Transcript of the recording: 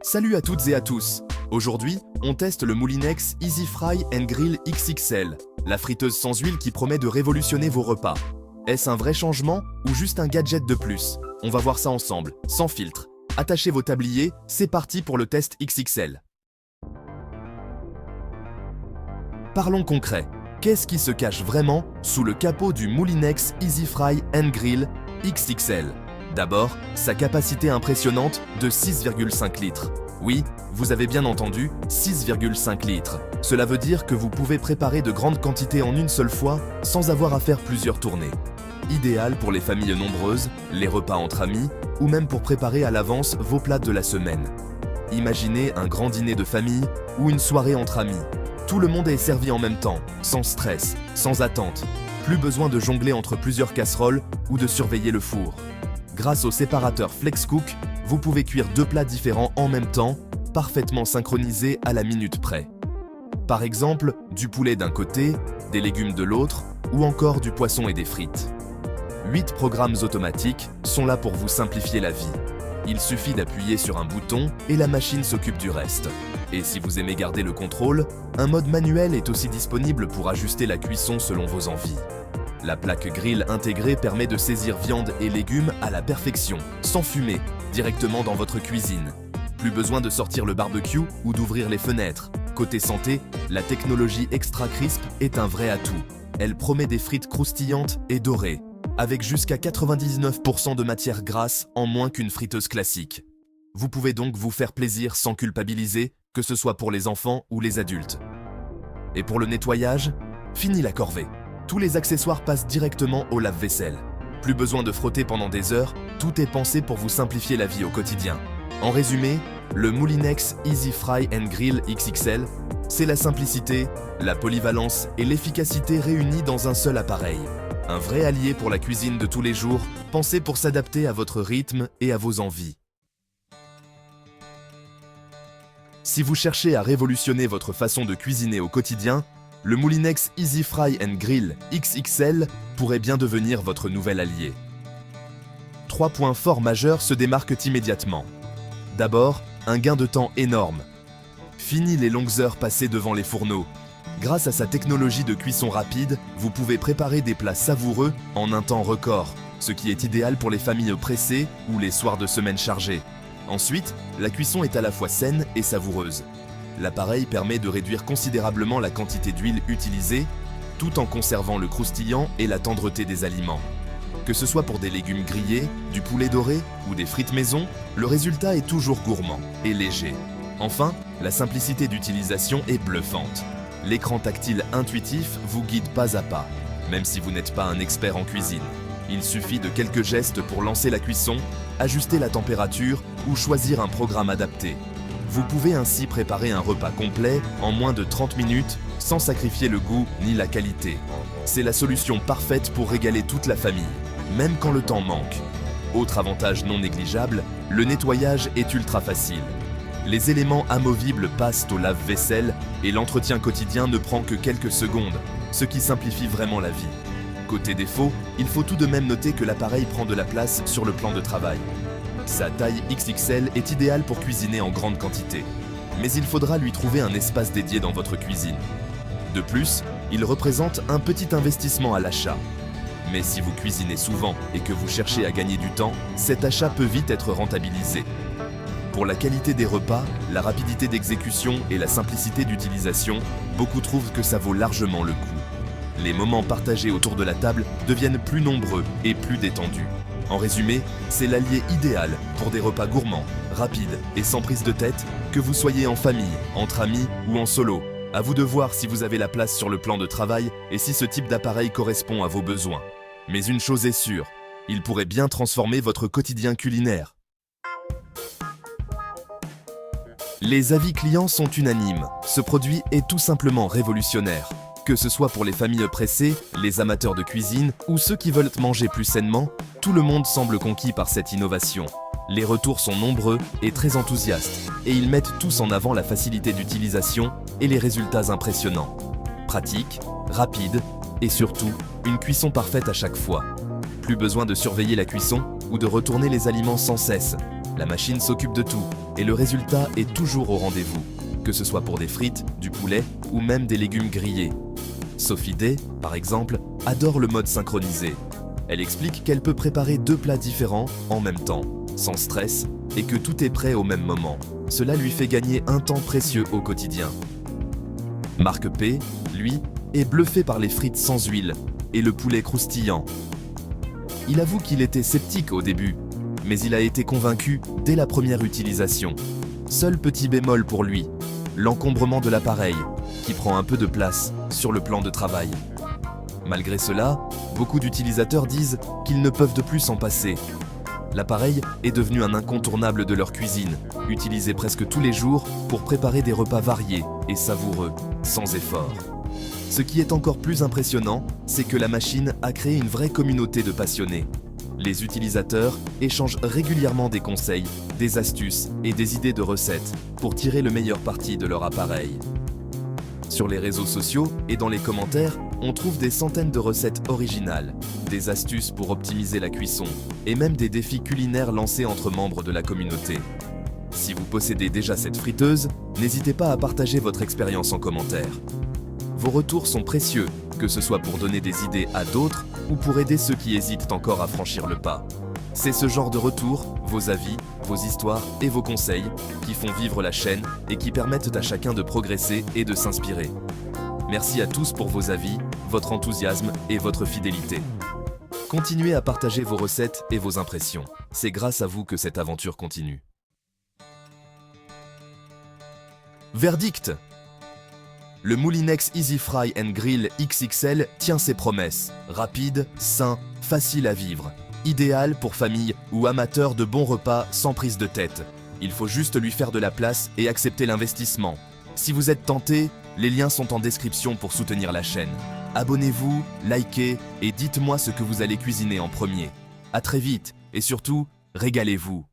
Salut à toutes et à tous. Aujourd'hui, on teste le Moulinex Easy Fry and Grill XXL, la friteuse sans huile qui promet de révolutionner vos repas. Est-ce un vrai changement ou juste un gadget de plus? On va voir ça ensemble, sans filtre. Attachez vos tabliers, c'est parti pour le test XXL. Parlons concret. Qu'est-ce qui se cache vraiment sous le capot du Moulinex Easy Fry and Grill XXL? D'abord, sa capacité impressionnante de 6,5 litres. Oui, vous avez bien entendu, 6,5 litres. Cela veut dire que vous pouvez préparer de grandes quantités en une seule fois sans avoir à faire plusieurs tournées. Idéal pour les familles nombreuses, les repas entre amis ou même pour préparer à l'avance vos plats de la semaine. Imaginez un grand dîner de famille ou une soirée entre amis. Tout le monde est servi en même temps, sans stress, sans attente. Plus besoin de jongler entre plusieurs casseroles ou de surveiller le four. Grâce au séparateur FlexCook, vous pouvez cuire deux plats différents en même temps, parfaitement synchronisés à la minute près. Par exemple, du poulet d'un côté, des légumes de l'autre, ou encore du poisson et des frites. 8 programmes automatiques sont là pour vous simplifier la vie. Il suffit d'appuyer sur un bouton et la machine s'occupe du reste. Et si vous aimez garder le contrôle, un mode manuel est aussi disponible pour ajuster la cuisson selon vos envies. La plaque grill intégrée permet de saisir viande et légumes à la perfection, sans fumer, directement dans votre cuisine. Plus besoin de sortir le barbecue ou d'ouvrir les fenêtres. Côté santé, la technologie Extra Crisp est un vrai atout. Elle promet des frites croustillantes et dorées, avec jusqu'à 99% de matière grasse en moins qu'une friteuse classique. Vous pouvez donc vous faire plaisir sans culpabiliser, que ce soit pour les enfants ou les adultes. Et pour le nettoyage, fini la corvée. Tous les accessoires passent directement au lave-vaisselle. Plus besoin de frotter pendant des heures, tout est pensé pour vous simplifier la vie au quotidien. En résumé, le Moulinex Easy Fry and Grill XXL, c'est la simplicité, la polyvalence et l'efficacité réunies dans un seul appareil. Un vrai allié pour la cuisine de tous les jours, pensé pour s'adapter à votre rythme et à vos envies. Si vous cherchez à révolutionner votre façon de cuisiner au quotidien, le Moulinex Easy Fry and Grill XXL pourrait bien devenir votre nouvel allié. 3 points forts majeurs se démarquent immédiatement. D'abord, un gain de temps énorme. Fini les longues heures passées devant les fourneaux. Grâce à sa technologie de cuisson rapide, vous pouvez préparer des plats savoureux en un temps record, ce qui est idéal pour les familles pressées ou les soirs de semaine chargés. Ensuite, la cuisson est à la fois saine et savoureuse. L'appareil permet de réduire considérablement la quantité d'huile utilisée, tout en conservant le croustillant et la tendreté des aliments. Que ce soit pour des légumes grillés, du poulet doré ou des frites maison, le résultat est toujours gourmand et léger. Enfin, la simplicité d'utilisation est bluffante. L'écran tactile intuitif vous guide pas à pas, même si vous n'êtes pas un expert en cuisine. Il suffit de quelques gestes pour lancer la cuisson, ajuster la température ou choisir un programme adapté. Vous pouvez ainsi préparer un repas complet en moins de 30 minutes sans sacrifier le goût ni la qualité. C'est la solution parfaite pour régaler toute la famille, même quand le temps manque. Autre avantage non négligeable, le nettoyage est ultra facile. Les éléments amovibles passent au lave-vaisselle et l'entretien quotidien ne prend que quelques secondes, ce qui simplifie vraiment la vie. Côté défaut, il faut tout de même noter que l'appareil prend de la place sur le plan de travail. Sa taille XXL est idéale pour cuisiner en grande quantité, mais il faudra lui trouver un espace dédié dans votre cuisine. De plus, il représente un petit investissement à l'achat. Mais si vous cuisinez souvent et que vous cherchez à gagner du temps, cet achat peut vite être rentabilisé. Pour la qualité des repas, la rapidité d'exécution et la simplicité d'utilisation, beaucoup trouvent que ça vaut largement le coup. Les moments partagés autour de la table deviennent plus nombreux et plus détendus. En résumé, c'est l'allié idéal pour des repas gourmands, rapides et sans prise de tête, que vous soyez en famille, entre amis ou en solo. À vous de voir si vous avez la place sur le plan de travail et si ce type d'appareil correspond à vos besoins. Mais une chose est sûre, il pourrait bien transformer votre quotidien culinaire. Les avis clients sont unanimes, ce produit est tout simplement révolutionnaire. Que ce soit pour les familles pressées, les amateurs de cuisine ou ceux qui veulent manger plus sainement, tout le monde semble conquis par cette innovation. Les retours sont nombreux et très enthousiastes, et ils mettent tous en avant la facilité d'utilisation et les résultats impressionnants. Pratique, rapide et surtout, une cuisson parfaite à chaque fois. Plus besoin de surveiller la cuisson ou de retourner les aliments sans cesse. La machine s'occupe de tout et le résultat est toujours au rendez-vous, que ce soit pour des frites, du poulet ou même des légumes grillés. Sophie Day, par exemple, adore le mode synchronisé. Elle explique qu'elle peut préparer 2 plats différents en même temps, sans stress, et que tout est prêt au même moment. Cela lui fait gagner un temps précieux au quotidien. Marc P, lui, est bluffé par les frites sans huile et le poulet croustillant. Il avoue qu'il était sceptique au début, mais il a été convaincu dès la première utilisation. Seul petit bémol pour lui, l'encombrement de l'appareil, qui prend un peu de place sur le plan de travail. Malgré cela, beaucoup d'utilisateurs disent qu'ils ne peuvent de plus s'en passer. L'appareil est devenu un incontournable de leur cuisine, utilisé presque tous les jours pour préparer des repas variés et savoureux, sans effort. Ce qui est encore plus impressionnant, c'est que la machine a créé une vraie communauté de passionnés. Les utilisateurs échangent régulièrement des conseils, des astuces et des idées de recettes pour tirer le meilleur parti de leur appareil. Sur les réseaux sociaux et dans les commentaires, on trouve des centaines de recettes originales, des astuces pour optimiser la cuisson et même des défis culinaires lancés entre membres de la communauté. Si vous possédez déjà cette friteuse, n'hésitez pas à partager votre expérience en commentaire. Vos retours sont précieux, que ce soit pour donner des idées à d'autres ou pour aider ceux qui hésitent encore à franchir le pas. C'est ce genre de retours, vos avis, vos histoires et vos conseils qui font vivre la chaîne et qui permettent à chacun de progresser et de s'inspirer. Merci à tous pour vos avis, votre enthousiasme et votre fidélité. Continuez à partager vos recettes et vos impressions. C'est grâce à vous que cette aventure continue. Verdict: le Moulinex Easy Fry and Grill XXL tient ses promesses. Rapide, sain, facile à vivre. Idéal pour famille ou amateurs de bons repas sans prise de tête. Il faut juste lui faire de la place et accepter l'investissement. Si vous êtes tenté, les liens sont en description pour soutenir la chaîne. Abonnez-vous, likez et dites-moi ce que vous allez cuisiner en premier. À très vite et surtout, régalez-vous.